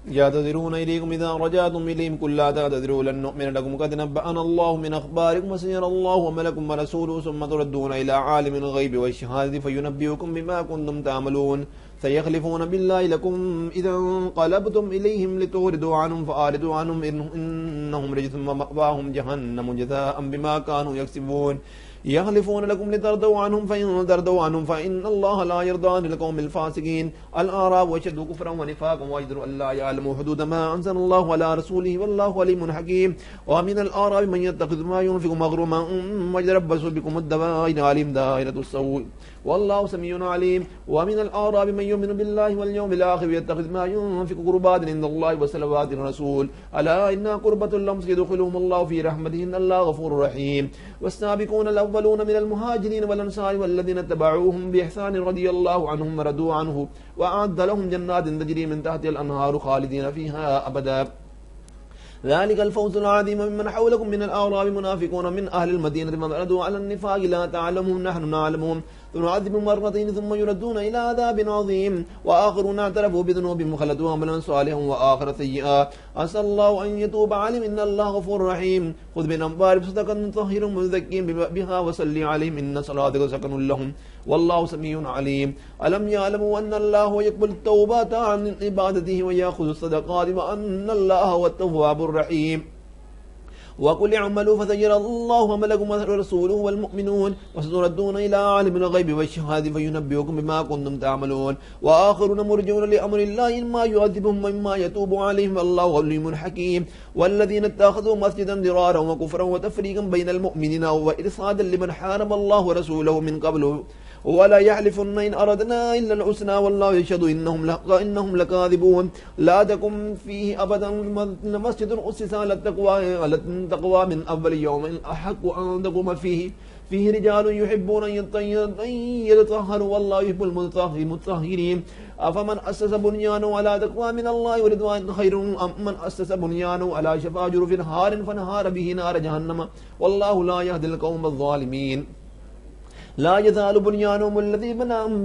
يعتذرون إليكم إذا رجعتم إليهم قل لا تعتذروا لن نؤمن لكم قد نبأنا الله من أخباركم وسيرى الله وملكم ورسوله ثم تردون إلى عالم الغيب والشهادة فينبئكم بما كنتم تعملون سيحلفون بالله لكم إذا انقلبتم إليهم لتعرضوا عنهم فأعرضوا عنهم إنهم رجس ومأواهم جهنم جزاء بما كانوا يكسبون يحلفون لكم لترضوا عنهم فإن ترضوا عنهم فإن الله لا يرضى عن القوم الفاسقين الأعراب أشد كفرا ونفاقا وأجدر أن لا يعلموا حدود ما أنزل الله على رسوله والله عليم حكيم ومن الأعراب من يتخذ ما ينفق مغرما ويتربص بكم الدوائر عليم دائرة السوء والله سميع عليم ومن الأعراب من يؤمن بالله واليوم الآخر ويتخذ ما ينفق قربات عند الله وصلوات الرسول ألا إنها قربة لهم سيدخلهم الله في رحمته إن الله غفور رحيم والسابقون الأولون من المهاجرين والأنصار والذين اتبعوهم بإحسان رضي الله عنهم ورضوا عنه وأعد لهم جنات تجري من تحتها الأنهار خالدين فيها أبدا ذلك الفوز العظيم ممن حولكم من الأعراب منافقون من أهل المدينة مردوا على النفاق لا تعلمهم نحن نعلمهم نعذب مرتين ثم يردون إلى عذاب عظيم وآخرون اعترفوا بذنوبهم خلطوا عملا صالحا وآخر سيئا عسى الله أن يتوب عليهم إن الله غفور رحيم خذ من أنبارهم صدقا طهيرا مزكين بها وصل عليهم إن صلاتك سكن لهم والله سميع عليم ألم يعلموا أن الله يقبل التوبات عن عبادته ويأخذ الصدقات وأن الله هو التواب الرحيم وقل اعملوا فسيرى الله وملكم ورسوله والمؤمنون وستردون إلى عالم الغيب والشهادة فينبئكم بما كنتم تعملون وآخرون مرجون لأمر الله إما يعذبهم وإما يتوب عليهم والله عليم حكيم والذين اتخذوا مسجدا ضرارا وكفرا وتفريقا بين المؤمنين وإرصادا لمن حارب الله ورسوله من قبل ولا يحلفن إن أردنا إلا الحسنى والله يشهد إنهم لكاذبون لا تكن فيه أبدا مسجد أسس على التقوى من أول يوم أحق أن تقوم فيه رجال يحبون أن يتطهروا والله يحب المطهرين أفمن أسس بنيانه على تقوى من الله ورضوان خير أم من أسس بنيانه على شفا جرف هار فانهار به نار جهنم والله لا يهدي القوم الظالمين لا يزال بنيانهم الذي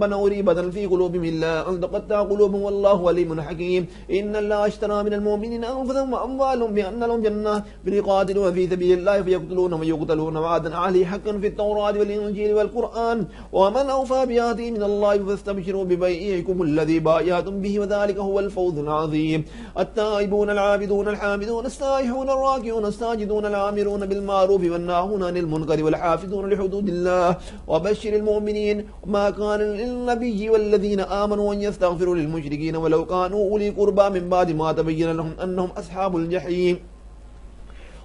بنوا ريبة في قلوبهم إلا أن تقطع قلوبهم والله عليم حكيم إن الله اشترى من المؤمنين أنفسهم وأموالهم بأن لهم جنات يقاتلون في سبيل الله فيقتلون ويقتلون وعدا عليه حقا في التوراة والإنجيل والقرآن ومن أوفى بعهده من الله فاستبشروا ببيعكم الذي بايعتم به وذلك هو الفوز العظيم التائبون العابدون الحامدون السائحون الراكعون الساجدون العامرون بالمعروف والناهون عن المنكر والحافظون لحدود الله وبشر المؤمنين ما كان للنبي والذين آمنوا أن يستغفروا للمشركين ولو كانوا أولي قربى من بعد ما تبين لهم أنهم أصحاب الجحيم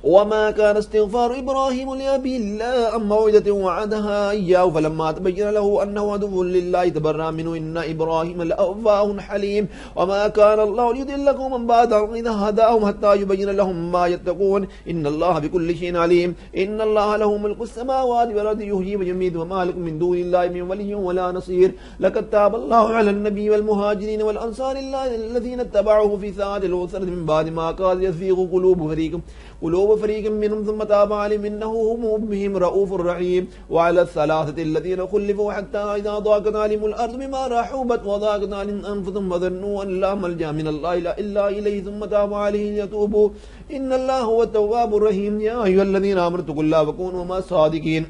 وما كان استغفار إبراهيم لأبيه إلا عن موعدة وعدها إياه فلما تبين له أنه عدو لله تبرأ منه إن إبراهيم لأواه حليم وما كان الله ليضل قوما بعد إذا هداهم حتى يبين لهم ما يتقون إن الله بكل شيء عليم إن الله له ملك السماوات والأرض يحيي ويميت وما لكم من دون الله من ولي ولا نصير لقد تاب الله على النبي والمهاجرين والأنصار الذين اتبعوه في ساعة العسرة من بعد ما كاد يزيغ قلوب فريق منهم ثم تاب عليهم إنه بهم رؤوف رحيم وعلى الثلاثة الذين خلفوا حتى إذا ضاقت عليهم الأرض بما رحبت وضاقت عليهم أنفسهم وظنوا أن لا ملجأ من الله إلا إليه ثم تاب عليهم ليتوبوا إن الله هو التواب الرحيم يا أيها الذين آمنوا اتقوا الله وكونوا مع الصادقين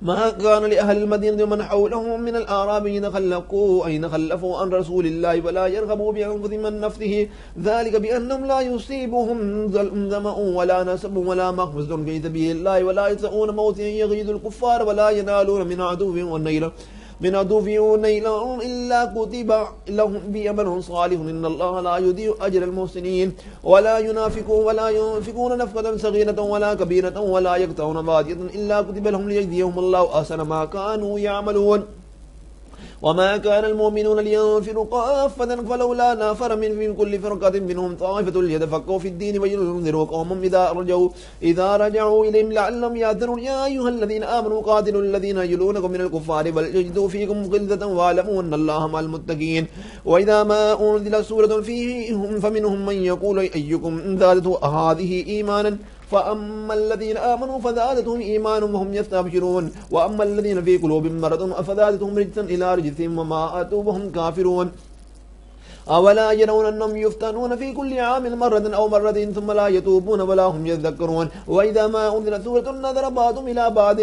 ما كان لأهل المدينة ومن حولهم من الأعراب أن يتخلفوا عن رسول الله ولا يرغبوا بأنفسهم عن نفسه ذلك بأنهم لا يصيبهم ظمأ ولا نصب ولا مخمصة في سبيل الله ولا يطؤون موطئا يغيظ الكفار ولا ينالون من عدو نيلا إلا كتب لهم بأمر صالح إن الله لا يضيع أجر المحسنين ولا ينفقون نفقة صغيرة ولا كبيرة ولا يقطعون وادية إلا كتب لهم ليجزيهم الله أحسن ما كانوا يعملون وما كان المؤمنون لينفروا كافة فلولا نفر من كل فرقة منهم طائفة ليتفقهوا في الدين وينذروا قومهم إذا رجعوا إليهم لعلهم يحذرون يا أيها الذين آمنوا قاتلوا الذين يلونكم من الكفار وليجدوا فيكم غلظة واعلموا أن الله مع المتقين وإذا ما أنزلت سورة فيهم فمنهم من يقول أيكم زادته هذه إيمانا فأما الذين آمنوا فزادتهم إيمانا وهم يستبشرون وأما الذين في قلوبهم مرض فزادتهم رجسا إلى رجسهم وما أتوا وهم كافرون أولا يرون أنهم يفتنون في كل عام مرة أو مرتين ثم لا يتوبون ولا هم يذكرون وإذا ما أنزلت سورة نظر بعضهم إلى بعض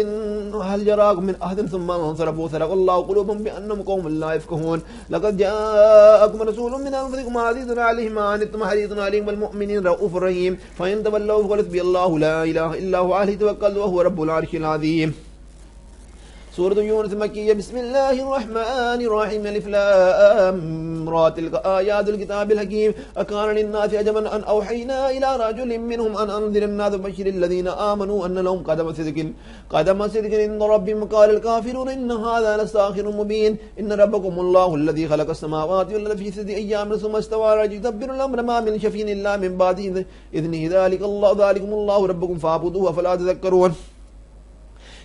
هل جراكم من أحد ثم انصرفوا سرق الله قلوبهم بأنهم قوم لا يفقهون لقد جاءكم رسول من أنفسكم عزيز عليه ما عنتم حريص عليكم بالمؤمنين رؤوف رحيم فإن تولوا فقل حسبي الله لا إله إلا هو عليه توكلت وهو رب العرش العظيم. سورة يونس مكية. بسم الله الرحمن الرحيم. ألف لام را تلك آيات الكتاب الحكيم أكان للناس عجبا أن أوحينا إلى رجل منهم أن أنذر الناس وبشر الذين آمنوا أن لهم قدم صدق عند ربهم قال الكافرون إن هذا لساحر مبين إن ربكم الله الذي خلق السماوات والأرض في 6 أيام ثم استوى على العرش يدبر الأمر ما من شفيع إلا من بعد إذنه ذلكم الله ربكم فاعبدوه أفلا تذكرون.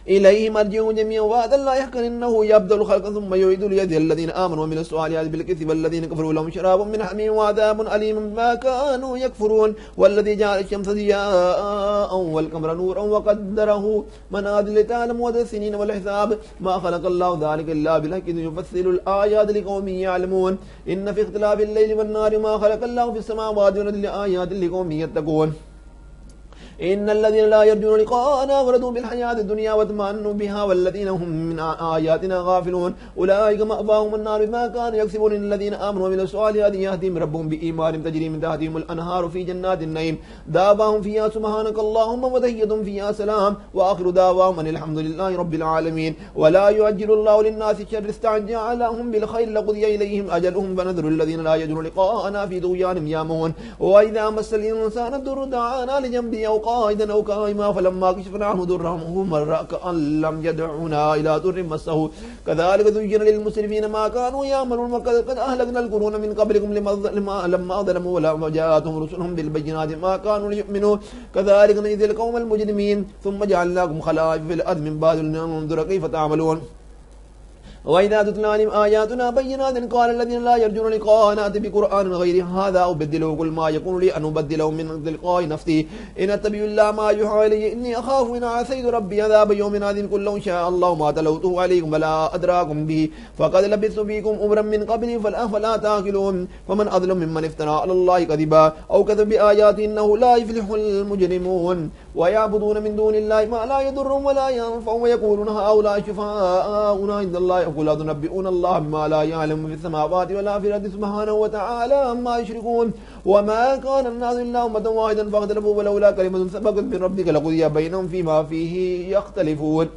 إليه مرجعهم جميعا وعدا لا يحقن إنه يبدأ الخلق ثم يعيد ليجزي الذين آمنوا ومن الصالحات بالكذب والذين كفروا لهم شراب من حميم وعذاب أليم بما كانوا يكفرون والذي جعل الشمس ضياء والقمر نورا وقدره منازل لتعلموا عدد السنين والحساب ما خلق الله ذلك إلا بالحق يفصل الآيات لقوم يعلمون إن في اختلاف الليل والنهار ما خلق الله في السماوات والأرض لآيات لقوم يتقون. إن الذين لا يرجون لقاءنا أغردوا بالحياة الدنيا واطمأنوا بها والذين هم من آياتنا غافلون أولئك مأواهم النار بما كانوا يكسبون إن الذين آمنوا وعملوا الصالحات يهديهم ربهم بإيمانهم تجري من تحتهم الأنهار في جنات النعيم دعواهم فيها سبحانك اللهم وتحيتهم فيها سلام وآخر دعواهم أن الحمد لله رب العالمين. ولا يعجل الله للناس الشر استعجلهم بالخير لقضي إليهم أجلهم فنذر الذين لا يرجون لقاءنا في طغيانهم يعمهون. وإذا مس الإنسان الضر دعانا لجنبه أو قائدا أو قائما فلما كشفنا عنه ضره مر كأن لم يدعنا إلى ضر مسه كذلك زين للمسرفين ما كانوا يعملون وقد أهلكنا القرون من قبلكم لما ظلموا ولما جاءتهم رسلهم بالبينات ما كانوا ليؤمنوا كذلك نجزي القوم المجرمين ثم جعلناكم خلائف في الأرض من بعد لننظر كيف تعملون. وإذا تتلى عليهم آياتنا بينات قال الذين لا يرجون لقاءنا ائت بقرآن غير هذا أو بدله قل ما يكون لي أن أبدله من تلقاء نفسي إن أتبع إلا ما يوحى إلي إني أخاف إن عصيت ربي عذاب يوم عظيم قل لو شاء الله ما تلوته عليكم ولا أدراكم به فقد لبثت فيكم أمرا من قبلي فلا تعقلون. فمن أظلم ممن افترى على الله كذبا أو كذب بآياته إنه لا يفلح المجرمون. ويعبدون من دون الله ما لا يضرهم ولا ينفعهم ويقولون هؤلاء شفعاؤنا عند الله قل تنبئون الله بما لا يعلم في السماوات ولا في الأرض سبحانه وتعالى عما يشركون. وما كان الناس إلا أمة واحدا فاختلفوا ولولا كلمة سبقت من ربك لقضي بينهم فيما فيه يختلفون.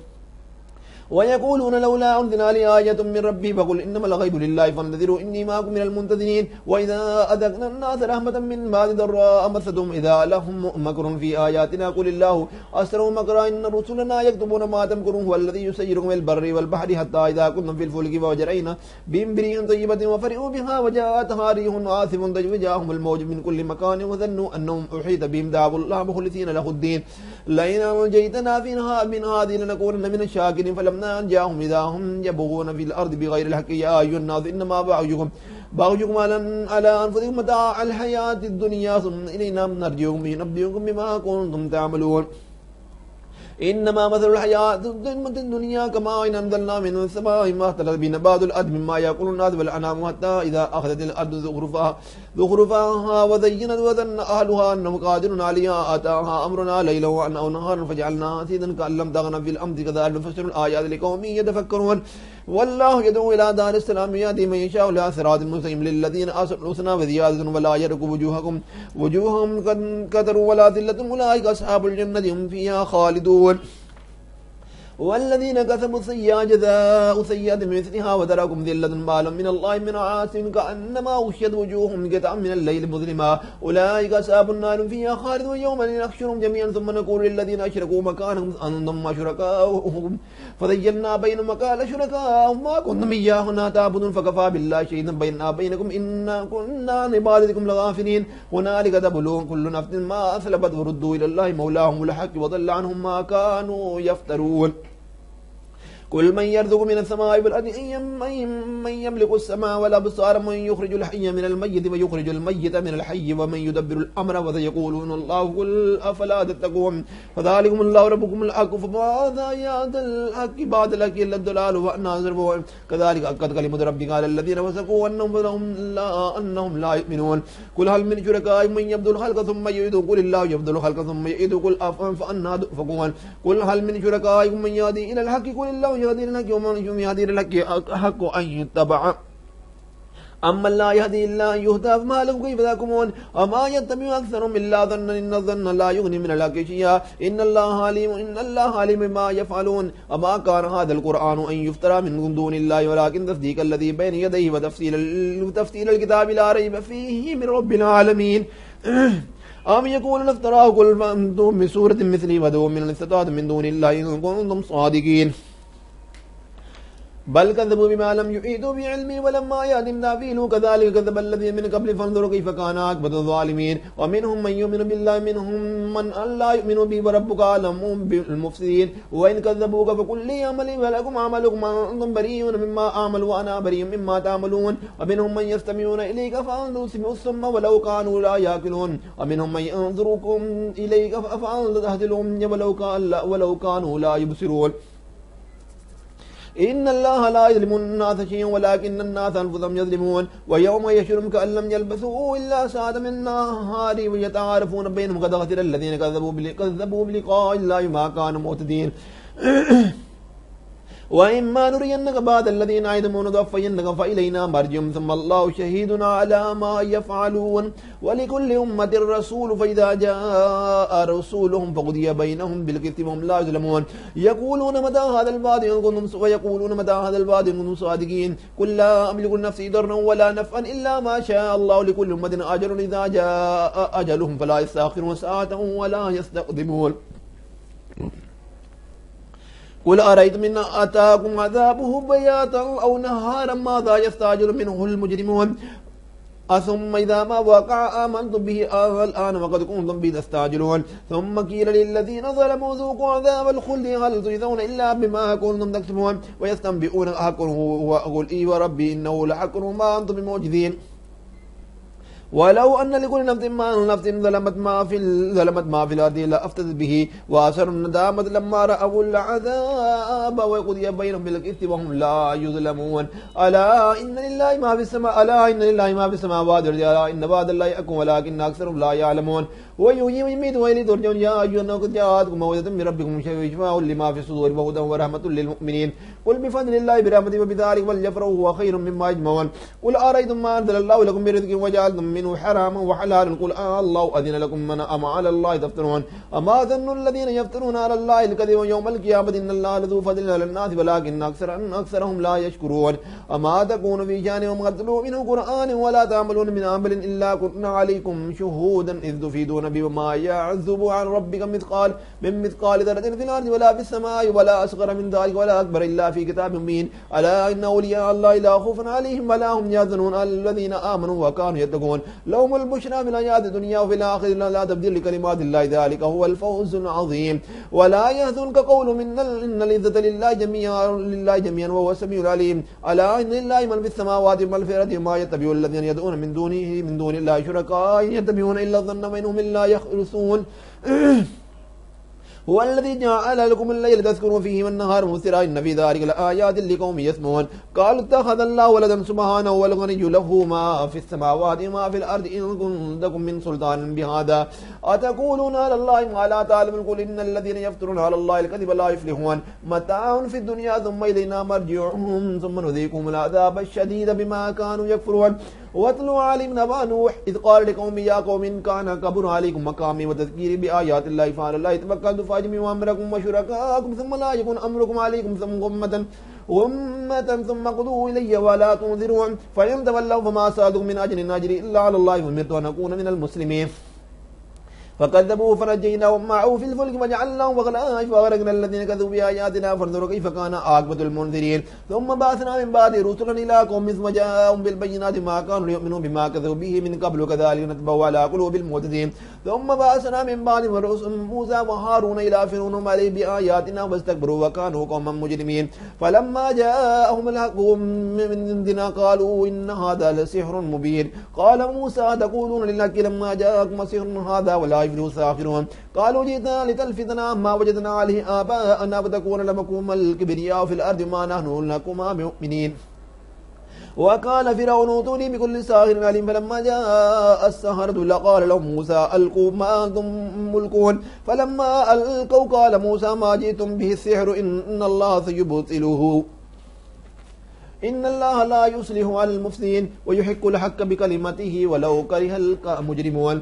ويقولون لولا أنزل عليه آية من ربه فقل إنما الغيب لله فانتظروا إني معكم من المنتظرين. وإذا أذقنا الناس رحمة من بعد ضراء مستهم إذا لهم مكر في آياتنا قل الله أسرع مكرا إن رسلنا يكتبون ما تمكرون هو الذي يسيركم في البر والبحر حتى إذا كنتم في الفلك وجرينا بهم بريح طيبة وفرحوا بها وجاءتها ريح عاصف وجاءهم الموج من كل مكان وظنوا أنهم أحيط بهم دعوا الله مخلصين له الدين لئن أنجيتنا من هذه لنكونن من الشاكرين فلما أنجاهم إذا هم يبغون في الأرض بغير الحق يا أيها الناس إنما بعضكم على أنفسكم متاع الحياة الدنيا ثم إلينا مرجعكم لننبئكم بما كنتم تعملون. إنما مثل الحياة الدنيا كما إن أنزلنا من السماء ما اختلط به نبات الأرض مما يأكل الناس والأنعام حتى إذا أخذت الأرض زخرفها وزينت وظن أهلها أنهم قادرون عليها أتاها أمرنا ليلا أو نهارا فجعلناها حصيدا كأن لم تغن في الأرض كذلك نفسر الآيات لقوم يتفكرون. والله يدعو إلى دار السلام يهدي من يشاء إلى صراط مستقيم للذين أحسنوا الحسنى وزيادة ولا يرق وجوههم قدر ولا ذلة أولئك أصحاب الجنة هم فيها خالدون. والذين كسبوا السيئات جزاء سيئة مثلها وتركهم ذلة بالا من الله من عاصم كأنما غشيت وجوههم قطعا من الليل مظلما أولئك أصحاب النار فيها خالدون. يوم نحشرهم جميعا ثم نقول للذين أشركوا مكانهم أنتم شركاؤهم فزينا بينهم وقال شركاؤهم ما كنتم إيانا تعبدون فكفى بالله شهيدا بيننا وبينكم إنا كنا عن عبادتكم لغافلين. هنالك تبلو كل نفس ما أسلفت وردوا إلى الله مولاهم الحق وضل عنهم ما كانوا يفترون. قل من يرزق من السماء والأرض من يملك السماء والأبصار من يخرج الحي من الميت ويخرج الميت من الحي ومن يدبر الأمر وسيقولون الله قل أفلا تتقون فذلكم الله ربكم الحق فماذا يعد الحق بعد الحق إلا الضلال وأنا يصرفون كذلك أكد كلمة ربك على الذين فسقوا أنهم لا يؤمنون قل هل من شركائكم من يبدو الخلق ثم يعيده قل الله يبدو الخلق ثم يعيده قل فأنا تؤفكون قل هل من شركائكم من يهدي إلى الحق قل الله يهدي إلى الحق ومن يهدي إلى الحق حق أن يتبع أما لا يهدي إلا أن يهدى فما لكم كيف تحكمون وما يتبع أكثرهم إلا ظنا إن الظن لا يغني من الحق شيئا إن الله عليم بما يفعلون وما كان هذا القرآن أن يفترى من دون الله ولكن تصديق الذي بين يديه وتفصيل الكتاب لا ريب فيه من رب العالمين أم يقولون افتراه قل فأنتم بسورة مثله ودعوا من استطعتم من دون الله إن كنتم صادقين بل كذبوا بما لم يحيطوا بعلمه ولما يأتهم تأويله كذلك كذب الذين من قبل فانظروا كيف كان عاقبة الظالمين ومنهم من يؤمن بالله منهم من لا يؤمن به وربك أعلم بالمفسدين وإن كذبوك فقل لي عملي ولكم عملكم وأنتم بريئون مما أعمل وأنا بريء مما تعملون ومنهم من يستمعون إليك فأنتم سمعوا الصم ولو كانوا لا يأكلون ومنهم من ينظركم إليك فأنتم تهتدون ولو كانوا لا يبصرون إن الله لا يظلم الناس شيئا ولكن الناس أنفسهم يظلمون ويوم يحشرهم كأن لم يلبثوا إلا ساعة من النهار ويتعارفون بينهم قد خسر الذين كذبوا بلقاء الله ما كانوا معتدين وإما نرينك بعض الذين نعدهم ونتوفينك فإلينا مرجعهم ثم الله شهيد على ما يفعلون ولكل أمة رسول فإذا جاء رسولهم فقضي بينهم بالقسط وهم لا يظلمون يقولون متى هذا الوعد إن كنتم صادقين قل لا أملك لنفسي ضرا ولا نفعا إلا ما شاء الله لكل أمة أجل إذا جاء أجلهم فلا يستأخرون ساعة ولا يستقدمون قل أرأيتم إن أتاكم عذابه بياتا أو نهارا ماذا يستعجل منه المجرمون ثم إذا ما وقع آمنتم به الآن وقد كنتم به تستعجلون ثم قيل للذين ظلموا ذوقوا عذاب الخلد هل تجزون إلا بما كنتم تكسبون ويستنبئون أحق هو قل إي وربي إنه لحق وما أنتم بمعجزين ولو أن لكل نفس ظلمت ما في الأرض لأفتدت به وأسروا الندامة لما رأوا العذاب وقضي بينهم بالقسط وهم لا يظلمون ألا إن لله ما في السماوات والأرض ألا إن وعد الله حق ولكن أكثرهم لا يعلمون ويحيي ويميت وإليه ترجعون يا أيها الناس قد جاءتكم موعظة من ربكم وشفاء لما في الصدور وهدى ورحمة للمؤمنين قل بفضل الله برحمته وبذلك فليفرحوا هو خير مما يجمعون قل أرأيتم ما أنزل الله لكم من رزق وجعلتم منه حراما وحلالا قل الله أذن لكم من أم على الله تفترون أما ظن الذين يفترون على الله الكذب يوم القيامة إن الله لذو فضل على الناس ولكن أكثرهم لا يشكرون أما تكون في شأن وما تتلو منه قرآن ولا تعملون من عمل إلا كنا عليكم شهودا إذ تفيدون بما يعزب عن ربك من مثقال ذرة في الأرض ولا في السماء ولا أصغر من ذلك ولا أكبر إلا في كتاب مبين ألا إن أولياء الله لا خوف عليهم ولا هم يحزنون الذين آمنوا وكانوا يتقون لهم البشرى في الحياة الدنيا وفي الآخرة لا تبديل لكلمات الله ذلك هو الفوز العظيم ولا يحزنك قولهم إن العزة لله جميعا وهو السميع العليم ألا إن لله من في السماوات ومن في الأرض ما يتبع الذين يدعون من دون الله شركاء يتبعون إلا الظن وإنهم إلا يخرصون هو الذي جعل لكم الليل تسكنوا فيه والنهار مبصرا إن في ذلك لآيات لقوم يسمعون قالوا اتخذ الله ولدا سبحانه والغني له ما في السماوات وما في الأرض إن كنتم من سلطان بهذا أتقولون على الله ما لا تعلمون قل إن الذين يفترون على الله الكذب لا يفلحون متاع في الدنيا ثم إلينا مرجعهم ثم نذيقهم العذاب الشديد بما كانوا يكفرون واتلوا عليهم نبأ نوح إذ قال لقوم يا قوم إن كان كبر عليكم مقامي وتذكيري بآيات الله فعلى الله توكلت فاجمعوا أمركم وشركاءكم ثم لا يكن أمركم عليكم ثم أمة ثم قضوا إلي ولا تنذرون فإن تولوا فما سألتكم من أجر إلا على الله وأمرت أن أكون من المسلمين فكذبوه فنجيناهم معه في الفلك وجعلناهم وغلائف وأغرقنا الذين كذبوا بآياتنا فانظروا كيف كان عاقبة المنذرين ثم بعثنا من بعد رسلا إلى قوم ثم جاءهم بالبينات ما كانوا ليؤمنوا بما كذبوا به من قبل كذلك نتبع على قلوب المعتدين ثم بعثنا من بعد موسى وهارون إلى فرعون عليه بآياتنا واستكبروا وكانوا قوما مجرمين فلما جاءهم الحق من عندنا قالوا إن هذا لسحر مبين قال موسى تقولون للحق لما جاءكم سحر هذا ولا يفلح الساحرون قالوا جئتنا لتلفتنا ما وجدنا عليه آباءنا فتكون لكم الكبرياء في الأرض ما نحن لكما بمؤمنين وقال فرعون ائتوني بكل ساحر عليم فلما جاء السحرة لقال لهم موسى ألقوا ما أنتم ملقون فلما ألقوا قال موسى ما جئتم به السحر إن الله سيبطله إن الله لا يصلح على المفسدين ويحق الحق بكلمته ولو كره المجرمون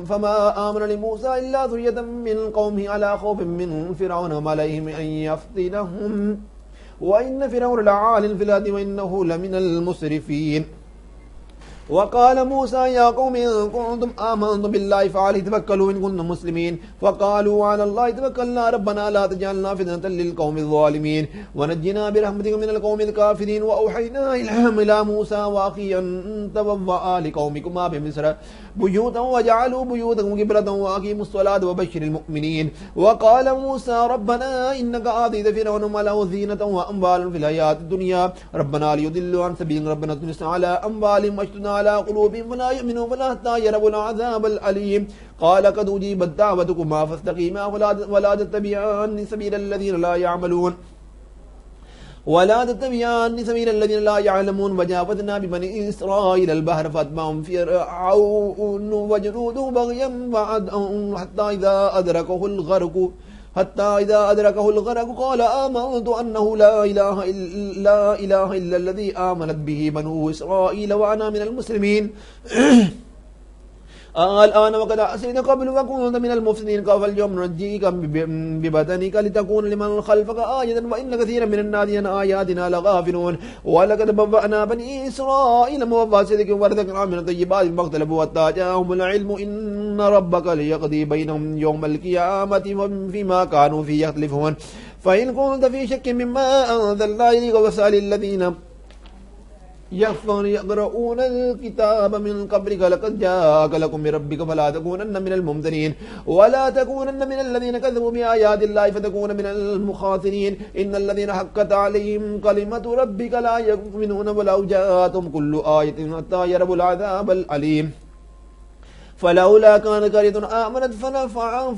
فما آمن لموسى إلا ذرية من قومه على خوف من فرعون وملئهم أن يفتنهم وإن فرعون لعال في الأرض وإنه لمن المسرفين وقال موسى يا قوم إن كنتم آمنتم بالله فعليه توكلوا إن كنتم مسلمين فقالوا على الله توكلنا ربنا لا تجعلنا فتنة للقوم الظالمين ونجنا برحمتك من القوم الكافرين وأوحينا إلى موسى وأخيه أن تبوأ لقومكما بمصر بيوتا وجعلوا بيوتكم قبلة وأقيموا الصلاة وبشر المؤمنين وقال موسى ربنا إنك آتيت فرعون وملأه زينة وأموال في الحياة الدنيا ربنا ليضلوا عن سبيل ربنا اطمس على أموالهم واشتد على قلوبهم فلا يؤمنوا فلا حتى يروا العذاب الأليم قال قد أجيبت دعوتكما فاستقيما ولا تتبعان سبيل الذين لا يعملون ولا تتبعان سبيل الذين لا يعلمون وجاوزنا ببني إسرائيل البحر فأتبعهم فرعون وجنوده بغيا حتى إذا أدركه الغرق قال آمنت أنه لا إله إلا الذي آمنت به بنو إسرائيل وأنا من المسلمين الآن وقد عصيت قبل وكنت من المفسدين قال فاليوم ننجيك ببدنك لتكون لمن خلفك آية وإن كثيرا من الناس عن آياتنا لغافلون ولقد بوأنا بني إسرائيل مبوأ صدق ورزقناهم من الطيبات ما اختلفوا حتى جاءهم العلم إن ربك ليقضي بينهم يوم القيامة فيما كانوا فيه يختلفون فإن كنت في شك مما أنزلنا إليك واسأل الذين يقرؤون الكتاب من قبلك لقد جاءك لكم من ربك فلا تكونن من الممترين ولا تكونن من الذين كذبوا بآيات الله فتكون من المخاسرين إن الذين حقت عليهم كلمة ربك لا يؤمنون ولو جاءتهم كل آية حتى يروا العذاب الأليم فلولا كان قرية آمنت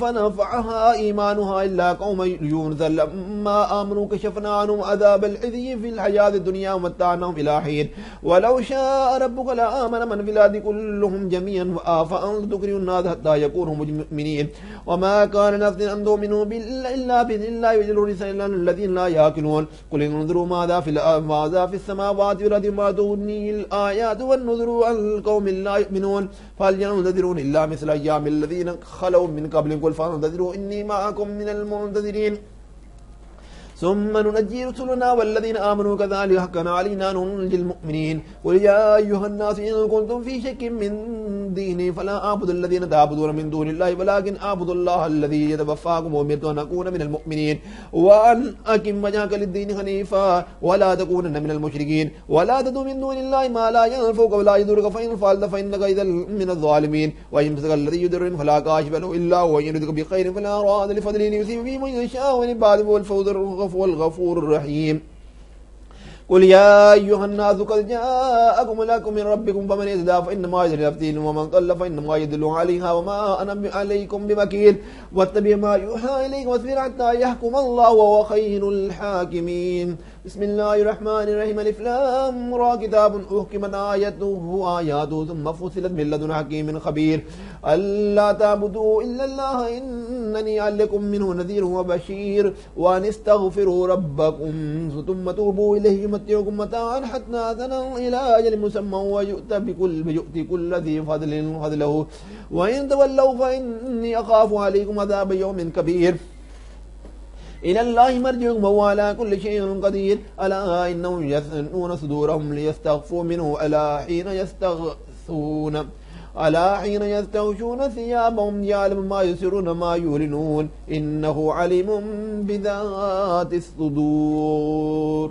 فنفعها إيمانها إلا قوم يونس لما آمنوا كشفنا عنهم عذاب الخزي في الحياة الدنيا ومتعناهم إلى حين ولو شاء ربك لآمن من في الأرض كلهم جميعا فأنت تكره الناس حتى يكونوا مؤمنين وما كان نفس أن تؤمنوا إلا بإذن الله ويجعل الرسالة الذين لا يأكلون قل انظروا ماذا في السماوات والأرض ما تغني الآيات والنذر عن القوم لا يؤمنون فلينذروا إلا مثل أيام الذين خلوا من قبلكم قل فانتظروا إني معكم من المنتظرين ثم ننجي رسلنا والذين آمنوا كذلك حقا علينا ننجي المؤمنين قل يا أيها الناس إن كنتم في شك من ديني فلا أعبد الذين تعبدون من دون الله ولكن أعبد الله الذي يتوفاكم وأمرت أن أكون من المؤمنين وأن أقم وجهك للدين حنيفا ولا تكونن من المشركين ولا تدع من دون الله ما لا ينفعك ولا يضرك فإن فعلت فإنك إذا من الظالمين ويمسك الذي يضر فلا كاشف له إلا هو يردك بخير فلا راد لفضله يصيب به من يشاء ومن بعد والفوز والغفور الرحيم قل يا أيها الناس قد جاءكم ملاك من ربكم فمن اهتدى فإنما يهتدي لنفسه ومن ضل فإنما يضل عليها وما أنا عليكم بوكيل واتبع ما يوحى إليك واصبر حتى يحكم الله وهو خير الحاكمين بسم الله الرحمن الرحيم ألف لام را كتاب أحكمت آياته ثم فصلت من لدن حكيم خبير ألا تعبدوا إلا الله إنني عليكم منه نذير وبشير وأن استغفروا ربكم ثم توبوا إليه يمتعكم متاعا حتى أذنا إلى أجل مسمى ويؤتي كل ذي فضل فضله وإن تولوا فإني أخاف عليكم عذاب يوم كبير إلى الله مرجعكم وهو على كل شيء قدير ألا إنهم يثنون صدورهم ليستخفوا منه ألا حين يستغثون अला हिन यस्तगशून सियाबहुम यअलमु मा युसिर्रून मा युलिनून इन्नहु अलीमुम बिज़ातिस सुदूर।